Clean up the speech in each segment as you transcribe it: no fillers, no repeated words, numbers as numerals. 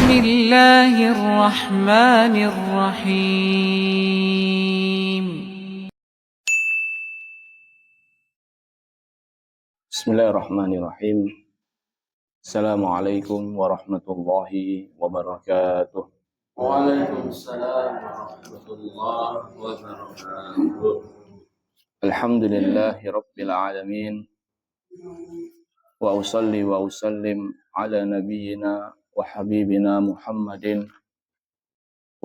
الله الرحمن الرحيم. Bismillahirrahmanirrahim. Assalamualaikum warahmatullahi wabarakatuh. Waalaikumsalam warahmatullahi wabarakatuh. Alhamdulillahi rabbil alamin. Wa usalli wa usallim ala nabiyyina wa habibina Muhammadin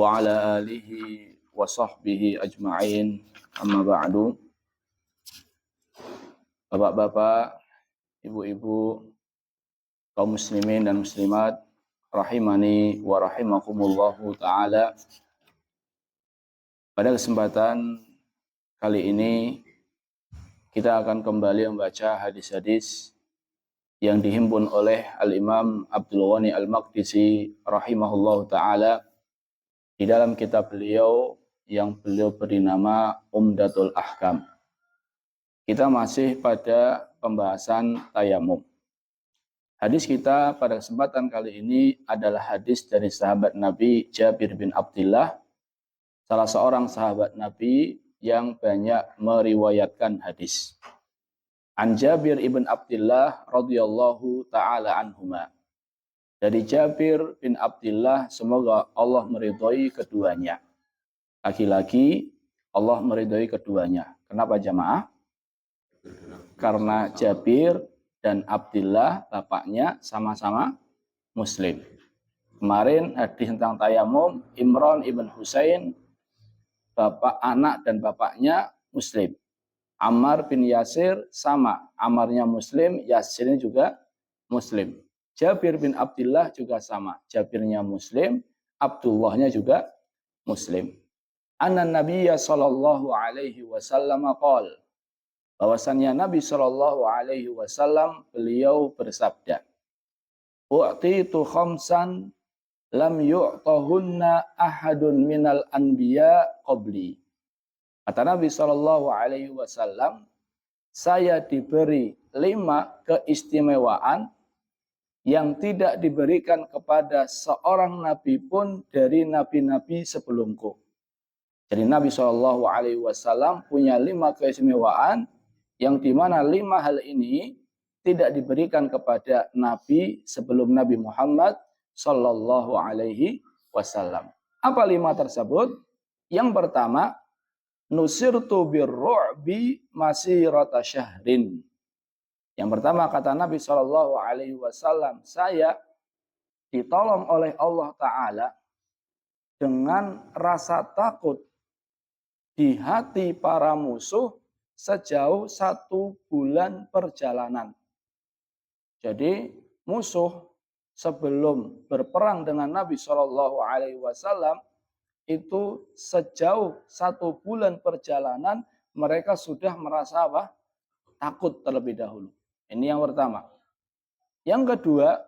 wa ala alihi wa sahbihi ajma'in. Amma ba'du. Bapak-bapak, ibu-ibu, kaum muslimin dan muslimat, rahimani wa rahimakumullahu ta'ala. Pada kesempatan kali ini kita akan kembali membaca hadis-hadis yang dihimpun oleh Al-Imam Abdul Ghani Al-Maqdisi rahimahullahu ta'ala di dalam kitab beliau yang beliau beri nama Umdatul Ahkam. Kita masih pada pembahasan tayamum. Hadis kita pada kesempatan kali ini adalah hadis dari sahabat Nabi Jabir bin Abdullah, salah seorang sahabat Nabi yang banyak meriwayatkan hadis. An Jabir ibn Abdullah radhiyallahu ta'ala anhuma. Dari Jabir bin Abdullah, semoga Allah meridhai keduanya. Laki-laki, Allah meridhai keduanya. Kenapa jamaah? Karena Jabir dan Abdullah bapaknya sama-sama Muslim. Kemarin hadis tentang tayamum, Imran ibn Husain, bapak anak dan bapaknya Muslim. Ammar bin Yasir sama, Ammarnya Muslim, Yasirnya juga Muslim. Jabir bin Abdullah juga sama, Jabirnya Muslim, Abdullahnya juga Muslim. Anna Nabiyya sallallahu alaihi wasallam qala, bahwasannya Nabi sallallahu alaihi wasallam beliau bersabda, "U'titu khamsan lam yu'tahunna ahadun minal anbiya qabli." Kata Nabi sallallahu alaihi wasallam, saya diberi 5 keistimewaan yang tidak diberikan kepada seorang nabi pun dari nabi-nabi sebelumku. Jadi Nabi sallallahu alaihi wasallam punya 5 keistimewaan yang dimana 5 hal ini tidak diberikan kepada nabi sebelum Nabi Muhammad sallallahu alaihi wasallam. Apa 5 tersebut? Yang pertama, nusirtu birru'bi masirata syahrin. Yang pertama kata Nabi sallallahu alaihi wasallam, saya ditolong oleh Allah Ta'ala dengan rasa takut di hati para musuh sejauh 1 bulan perjalanan. Jadi musuh sebelum berperang dengan Nabi sallallahu alaihi wasallam itu sejauh 1 bulan perjalanan mereka sudah merasa apa? Takut terlebih dahulu. Ini yang pertama. Yang kedua,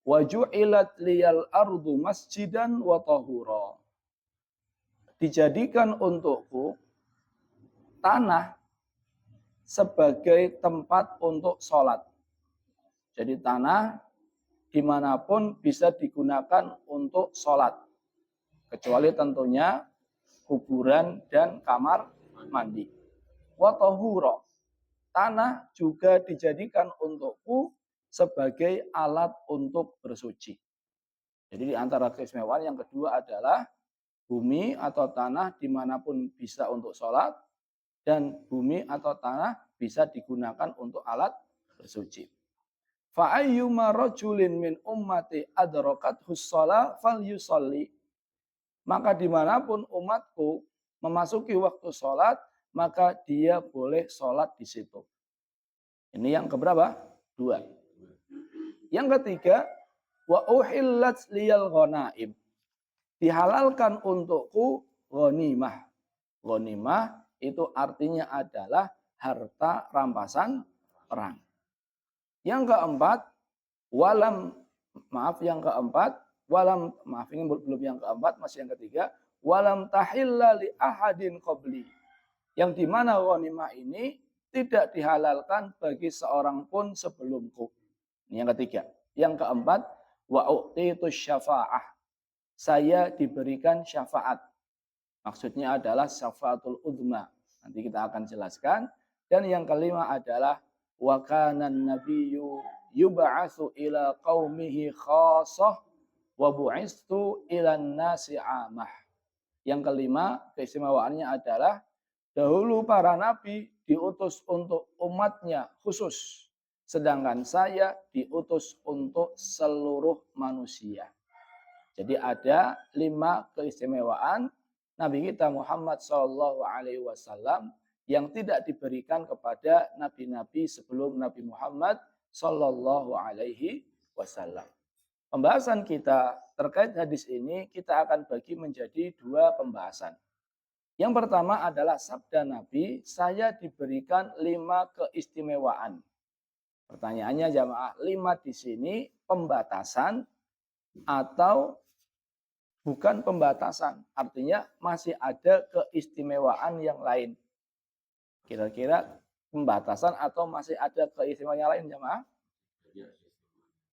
waju'ilat liyal ardu masjidan wa tahura. Dijadikan untukku tanah sebagai tempat untuk sholat. Jadi tanah dimanapun bisa digunakan untuk sholat. Kecuali tentunya kuburan dan kamar mandi. Wa tahura. Tanah juga dijadikan untukku sebagai alat untuk bersuci. Jadi di antara keistimewaan yang kedua adalah bumi atau tanah dimanapun bisa untuk sholat, dan bumi atau tanah bisa digunakan untuk alat bersuci. Fa ayyuma rajulin min ummati adrakathu shalah falyusalli. Maka dimanapun umatku memasuki waktu sholat, maka dia boleh sholat di situ. Ini yang keberapa? 2. Yang ketiga, wa uhillat liyal ghanaim. Dihalalkan untukku ghanimah. Ghanimah itu artinya adalah harta rampasan perang. Yang keempat, ini belum yang keempat, masih yang ketiga, walam tahilla li ahadin qabli. Yang dimana ghanimah ini tidak dihalalkan bagi seorang pun sebelumku. Ini yang ketiga. Yang keempat, wa u'titu syafa'ah. Saya diberikan syafaat. Maksudnya adalah syafaatul udhma. Nanti kita akan jelaskan. Dan yang kelima adalah wa kana an-nabiyyu yub'atsu ila qaumihi khassah wa bu'istu ila an-nasi 'amah. Yang kelima, keistimewaannya adalah dahulu para nabi diutus untuk umatnya khusus. Sedangkan saya diutus untuk seluruh manusia. Jadi ada 5 keistimewaan Nabi kita Muhammad SAW yang tidak diberikan kepada nabi-nabi sebelum Nabi Muhammad SAW. Pembahasan kita terkait hadis ini kita akan bagi menjadi 2 pembahasan. Yang pertama adalah sabda Nabi, saya diberikan 5 keistimewaan. Pertanyaannya jamaah, 5 di sini pembatasan atau bukan pembatasan? Artinya masih ada keistimewaan yang lain. Kira-kira pembatasan atau masih ada keistimewaan yang lain jamaah?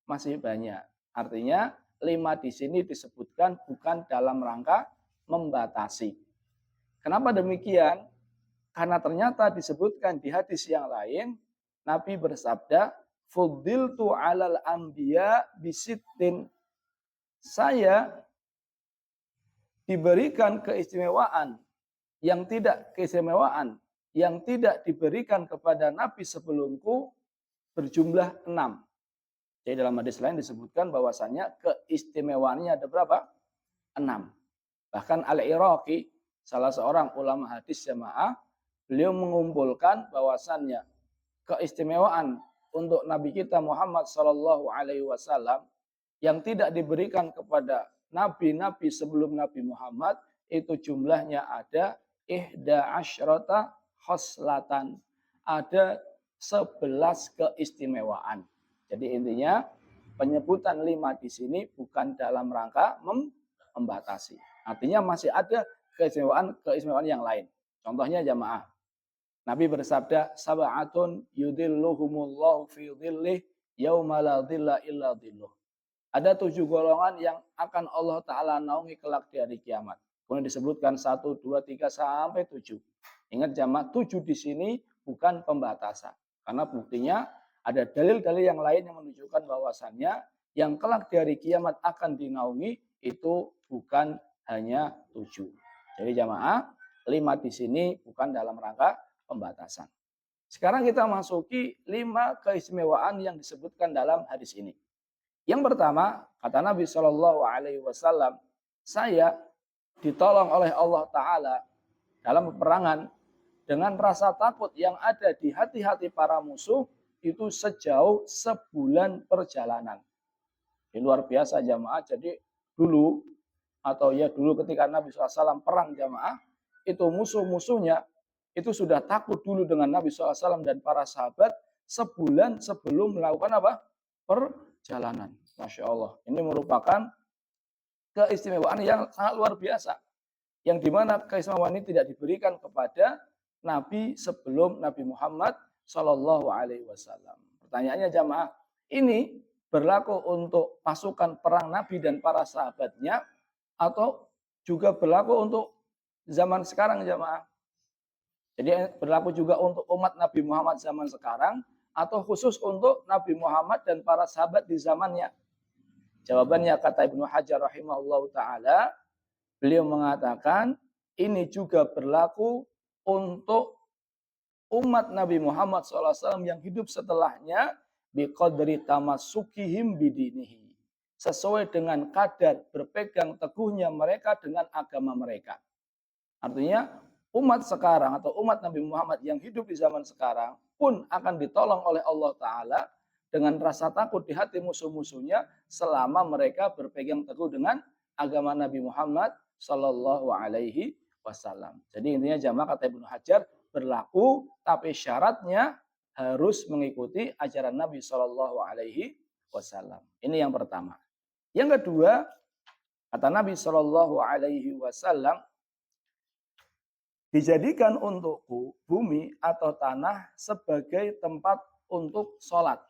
Masih banyak. Artinya 5 di sini disebutkan bukan dalam rangka membatasi. Kenapa demikian? Karena ternyata disebutkan di hadis yang lain, Nabi bersabda, "Fuddiltu 'alal anbiya bisittin." Saya diberikan keistimewaan yang tidak diberikan kepada Nabi sebelumku berjumlah 6. Jadi dalam hadis lain disebutkan bahwasannya keistimewaannya ada berapa? 6. Bahkan Al-Iraqi, salah seorang ulama hadis jamaah, beliau mengumpulkan bahwasannya keistimewaan untuk Nabi kita Muhammad SAW yang tidak diberikan kepada nabi-nabi sebelum Nabi Muhammad itu jumlahnya ada 11 khoslatan. Ada 11 keistimewaan. Jadi intinya penyebutan 5 di sini bukan dalam rangka membatasi. Artinya masih ada keistimewaan yang lain. Contohnya jamaah. Nabi bersabda, "Sab'atun yudhilluhumullahu fi dhillih yauma la dhilla illa dhilluh." Ada 7 golongan yang akan Allah Ta'ala naungi kelak di hari kiamat. Kemudian disebutkan 1, 2, 3 sampai 7. Ingat jamaah, 7 di sini bukan pembatasan. Karena buktinya ada dalil-dalil yang lain yang menunjukkan bahwasannya yang kelak di hari kiamat akan dinaungi itu bukan hanya 7. Jadi jamaah, 5 di sini bukan dalam rangka pembatasan. Sekarang kita masuki 5 keistimewaan yang disebutkan dalam hadis ini. Yang pertama, kata Nabi SAW, saya ditolong oleh Allah Ta'ala dalam peperangan dengan rasa takut yang ada di hati-hati para musuh itu sejauh sebulan perjalanan. Ini luar biasa jamaah. Jadi dulu ketika Nabi SAW perang jamaah, itu musuh-musuhnya itu sudah takut dulu dengan Nabi SAW dan para sahabat sebulan sebelum melakukan apa? Perjalanan. Masya Allah. Ini merupakan keistimewaan yang sangat luar biasa. Yang dimana keistimewaan ini tidak diberikan kepada Nabi sebelum Nabi Muhammad SAW. Pertanyaannya jamaah, ini berlaku untuk pasukan perang Nabi dan para sahabatnya atau juga berlaku untuk zaman sekarang jamaah? Jadi berlaku juga untuk umat Nabi Muhammad zaman sekarang atau khusus untuk Nabi Muhammad dan para sahabat di zamannya? Jawabannya kata Ibnu Hajar rahimahullah ta'ala, beliau mengatakan ini juga berlaku untuk umat Nabi Muhammad SAW yang hidup setelahnya biqadri tamassukihim bidinihi. Sesuai dengan kadar berpegang teguhnya mereka dengan agama mereka. Artinya umat sekarang atau umat Nabi Muhammad yang hidup di zaman sekarang pun akan ditolong oleh Allah Ta'ala dengan rasa takut di hati musuh-musuhnya selama mereka berpegang teguh dengan agama Nabi Muhammad Sallallahu Alaihi Wasallam. Jadi intinya jamaah kata Ibnu Hajar berlaku, tapi syaratnya harus mengikuti ajaran Nabi Sallallahu Alaihi Wasallam. Ini yang pertama. Yang kedua, kata Nabi Sallallahu Alaihi Wasallam, dijadikan untukku bumi atau tanah sebagai tempat untuk sholat.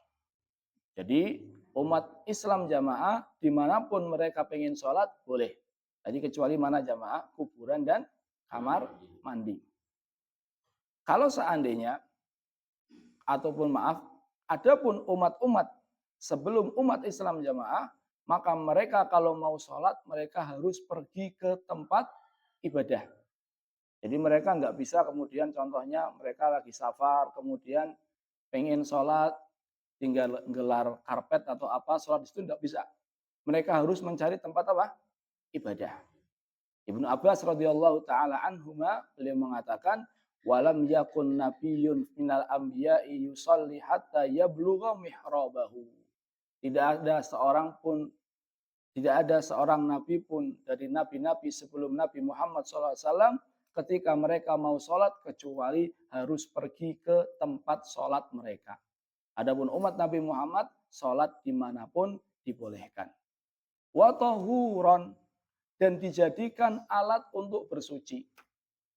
Jadi umat Islam jamaah dimanapun mereka pengen sholat boleh. Jadi kecuali mana jamaah? Kuburan dan kamar mandi. Kalau seandainya, ataupun maaf, adapun umat-umat sebelum umat Islam jamaah, maka mereka kalau mau sholat, mereka harus pergi ke tempat ibadah. Jadi mereka nggak bisa kemudian contohnya mereka lagi safar, kemudian pengen sholat, tinggal gelar karpet atau apa, sholat di situ nggak bisa. Mereka harus mencari tempat apa? Ibadah. Ibnu Abbas radhiyallahu taala anhuma beliau mengatakan walam yakun nabiyyun minal anbiya'i yusalli hatta yablugha mihrabahu. Tidak ada seorang nabi pun dari nabi-nabi sebelum Nabi Muhammad SAW ketika mereka mau sholat kecuali harus pergi ke tempat sholat mereka. Adapun umat Nabi Muhammad sholat dimanapun dibolehkan. Wa tahuran, dan dijadikan alat untuk bersuci.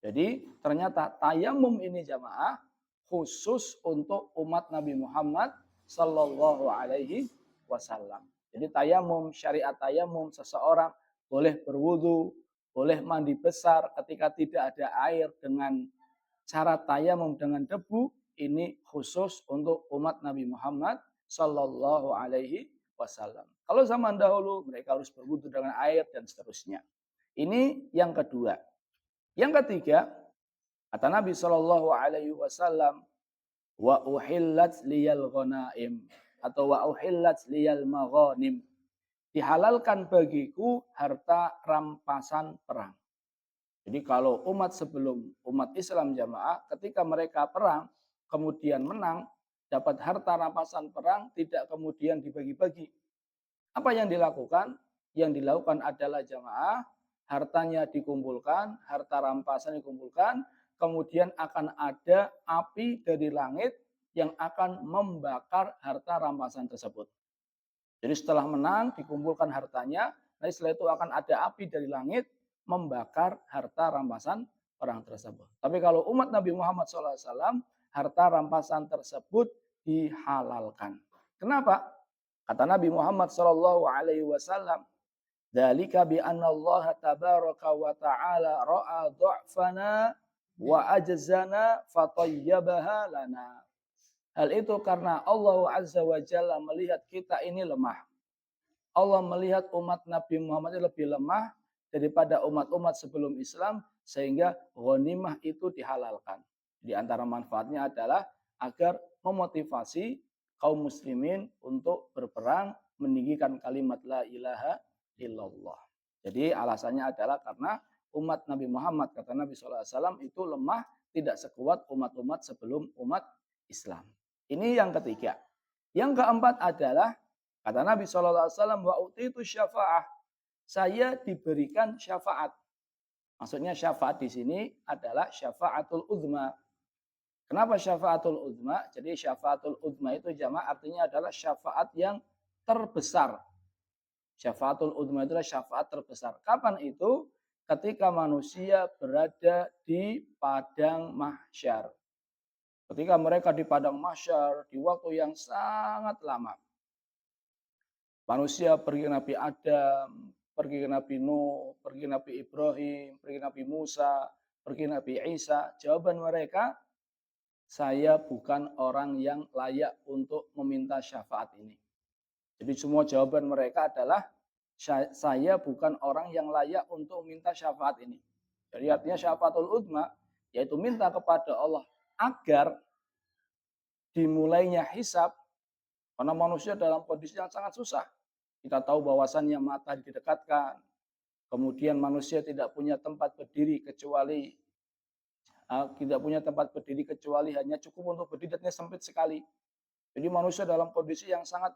Jadi ternyata tayamum ini jamaah khusus untuk umat Nabi Muhammad sallallahu alaihi wasallam. Jadi tayamum, syariat tayamum, seseorang boleh berwudu, boleh mandi besar ketika tidak ada air dengan cara tayamum dengan debu, ini khusus untuk umat Nabi Muhammad sallallahu alaihi wasallam. Kalau zaman dahulu mereka harus berwudu dengan air dan seterusnya. Ini yang kedua. Yang ketiga, kata Nabi sallallahu alaihi wasallam, wa uhillat liyal ghanaim atau wa uhillat liyal maghanim. Dihalalkan bagiku harta rampasan perang. Jadi kalau umat Islam jamaah ketika mereka perang kemudian menang dapat harta rampasan perang tidak kemudian dibagi-bagi. Apa yang dilakukan? Yang dilakukan adalah jamaah hartanya dikumpulkan, harta rampasan dikumpulkan, kemudian akan ada api dari langit yang akan membakar harta rampasan tersebut. Jadi setelah menang dikumpulkan hartanya, nanti setelah itu akan ada api dari langit membakar harta rampasan perang tersebut. Tapi kalau umat Nabi Muhammad SAW, harta rampasan tersebut dihalalkan. Kenapa? Kata Nabi Muhammad SAW, "Dzalika bi anna Allah tabaraka wa ta'ala ra'a dha'fana wa ajzana fatayyabaha lana." Hal itu karena Allah Azza wa Jalla melihat kita ini lemah. Allah melihat umat Nabi Muhammad ini lebih lemah daripada umat-umat sebelum Islam sehingga ghanimah itu dihalalkan. Di antara manfaatnya adalah agar memotivasi kaum muslimin untuk berperang meninggikan kalimat la ilaha illallah. Jadi alasannya adalah karena umat Nabi Muhammad, kata Nabi SAW, itu lemah tidak sekuat umat-umat sebelum umat Islam. Ini yang ketiga. Yang keempat adalah kata Nabi SAW, wa utitu syafa'ah. Saya diberikan syafaat. Maksudnya syafaat di sini adalah syafaatul uzma. Kenapa syafaatul uzma? Jadi syafaatul uzma itu jamaah artinya adalah syafaat yang terbesar. Syafaatul uzma adalah syafaat terbesar. Kapan itu? Ketika manusia berada di padang mahsyar. Ketika mereka di padang mahsyar di waktu yang sangat lama. Manusia pergi ke Nabi Adam, pergi ke Nabi Nuh, pergi ke Nabi Ibrahim, pergi ke Nabi Musa, pergi ke Nabi Isa. Jawaban mereka, saya bukan orang yang layak untuk meminta syafaat ini. Jadi semua jawaban mereka adalah saya bukan orang yang layak untuk meminta syafaat ini. Jadi artinya syafaatul uzma yaitu minta kepada Allah agar dimulainya hisab karena manusia dalam kondisi yang sangat susah. Kita tahu bahwasannya mata didekatkan, kemudian manusia tidak punya tempat berdiri kecuali hanya cukup untuk berdiri, dan sempit sekali. Jadi manusia dalam kondisi yang sangat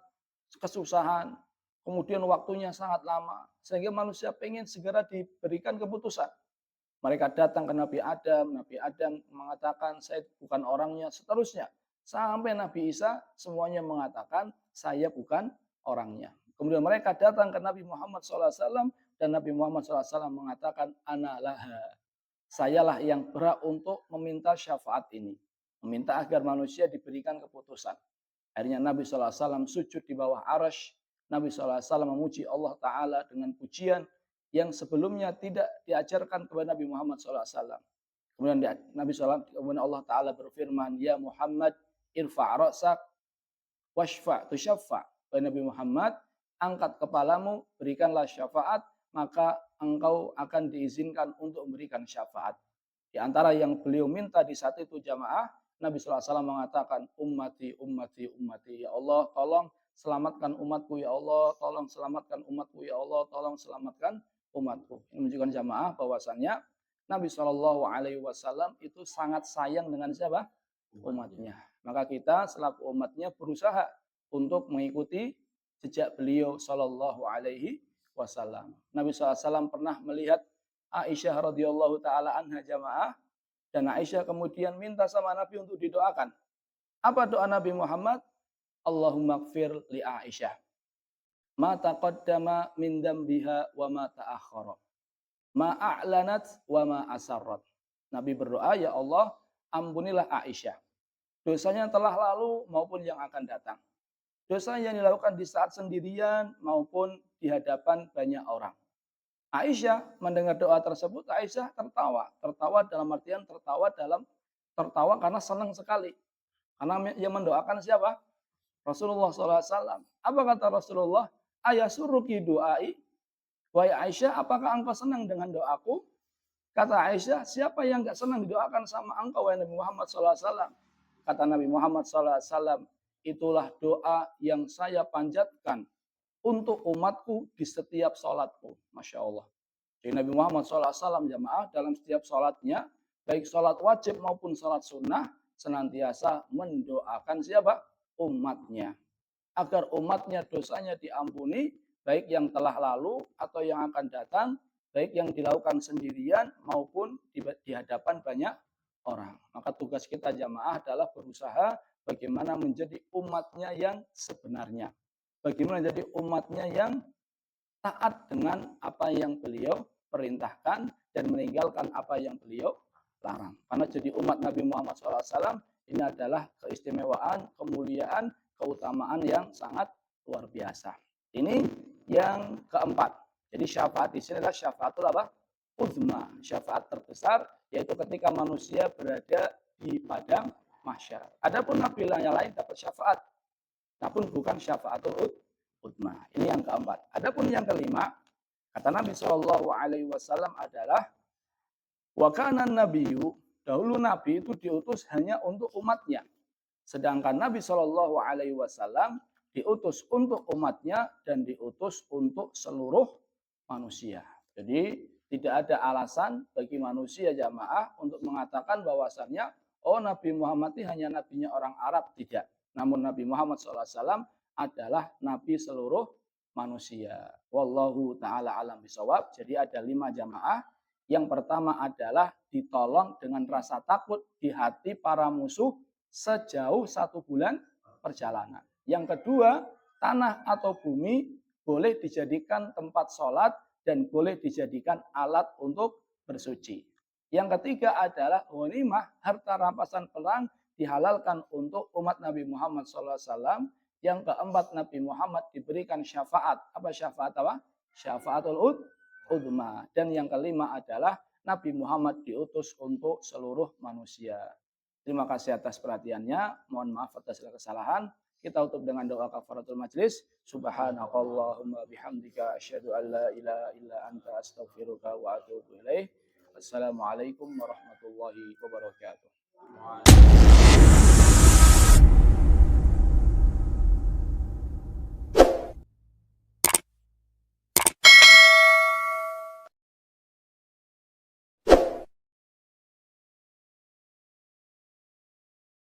kesusahan, kemudian waktunya sangat lama, sehingga manusia pengen segera diberikan keputusan. Mereka datang ke Nabi Adam mengatakan saya bukan orangnya, seterusnya. Sampai Nabi Isa semuanya mengatakan saya bukan orangnya. Kemudian mereka datang ke Nabi Muhammad SAW dan Nabi Muhammad SAW mengatakan ana laha. Sayalah yang berhak untuk meminta syafaat ini. Meminta agar manusia diberikan keputusan. Akhirnya Nabi SAW sujud di bawah arasy. Nabi SAW memuji Allah Ta'ala dengan pujian yang sebelumnya tidak diajarkan kepada Nabi Muhammad SAW. Kemudian kemudian Allah Ta'ala berfirman, Ya Muhammad, irfa' ra'sak, washfa' tushaffa'. Nabi Muhammad, angkat kepalamu, berikanlah syafaat, maka engkau akan diizinkan untuk memberikan syafaat. Di antara yang beliau minta di saat itu jamaah, Nabi SAW mengatakan, ummati, ummati, ummati. Ya Allah, tolong selamatkan umatku, ya Allah. Tolong selamatkan umatku, ya Allah. Tolong selamatkan umatku. Ini menunjukkan jamaah bahwasannya Nabi SAW itu sangat sayang dengan siapa? Umatnya. Maka kita selaku umatnya berusaha untuk mengikuti jejak beliau Sallallahu Alaihi Wasallam. Nabi SAW pernah melihat Aisyah radhiyallahu taala anha jamaah, dan Aisyah kemudian minta sama Nabi untuk didoakan. Apa doa Nabi Muhammad? Allahumma gfir li Aisyah ma taqaddama min dambiha wa ma ta'akhkhara, ma a'lanat wa ma asarrat. Nabi berdoa, ya Allah, ampunilah Aisyah, dosanya telah lalu maupun yang akan datang. Dosa yang dilakukan di saat sendirian maupun di hadapan banyak orang. Aisyah mendengar doa tersebut, Aisyah tertawa. Tertawa dalam artian tertawa karena senang sekali. Karena yang mendoakan siapa? Rasulullah SAW. Apa kata Rasulullah? Ayasuruki doai. Wahai Aisyah, apakah engkau senang dengan doaku? Kata Aisyah, siapa yang gak senang didoakan sama engkau, wahai Nabi Muhammad SAW? Kata Nabi Muhammad SAW, itulah doa yang saya panjatkan untuk umatku di setiap sholatku. Masya Allah. Jadi Nabi Muhammad SAW jamaah dalam setiap sholatnya, baik sholat wajib maupun sholat sunnah, senantiasa mendoakan siapa? Umatnya. Agar umatnya dosanya diampuni, baik yang telah lalu atau yang akan datang, baik yang dilakukan sendirian maupun di hadapan banyak orang. Maka tugas kita jamaah adalah berusaha bagaimana menjadi umatnya yang sebenarnya. Bagaimana menjadi umatnya yang taat dengan apa yang beliau perintahkan dan meninggalkan apa yang beliau larang. Karena jadi umat Nabi Muhammad SAW ini adalah keistimewaan, kemuliaan, keutamaan yang sangat luar biasa. Ini yang keempat. Jadi syafaat di sini adalah syafaatul apa? Uzma, syafaat terbesar, yaitu ketika manusia berada di padang mahsyar. Adapun nabi yang lain dapat syafaat, namun bukan syafaatul uzma. Ini yang keempat. Adapun yang kelima, kata Nabi SAW adalah wa kana nabiyyu, dahulu nabi itu diutus hanya untuk umatnya. Sedangkan Nabi SAW diutus untuk umatnya dan diutus untuk seluruh manusia. Jadi tidak ada alasan bagi manusia jamaah untuk mengatakan bahwasannya oh Nabi Muhammad ini hanya nabinya orang Arab. Tidak. Namun Nabi Muhammad SAW adalah nabi seluruh manusia. Wallahu ta'ala alam bisawab. Jadi ada 5 jamaah. Yang pertama adalah ditolong dengan rasa takut di hati para musuh sejauh 1 bulan perjalanan. Yang kedua, tanah atau bumi boleh dijadikan tempat sholat dan boleh dijadikan alat untuk bersuci. Yang ketiga adalah ghanimah, harta rampasan perang dihalalkan untuk umat Nabi Muhammad SAW. Yang keempat, Nabi Muhammad diberikan syafaat. Apa syafaat apa? Syafaatul uzma. Dan yang kelima adalah Nabi Muhammad diutus untuk seluruh manusia. Terima kasih atas perhatiannya. Mohon maaf atas segala kesalahan. Kita tutup dengan doa kafaratul majlis. Subhanakallahumma bihamdika asyhadu an la ilaha illa anta astaghfiruka wa atubu ilaih. Assalamualaikum warahmatullahi wabarakatuh.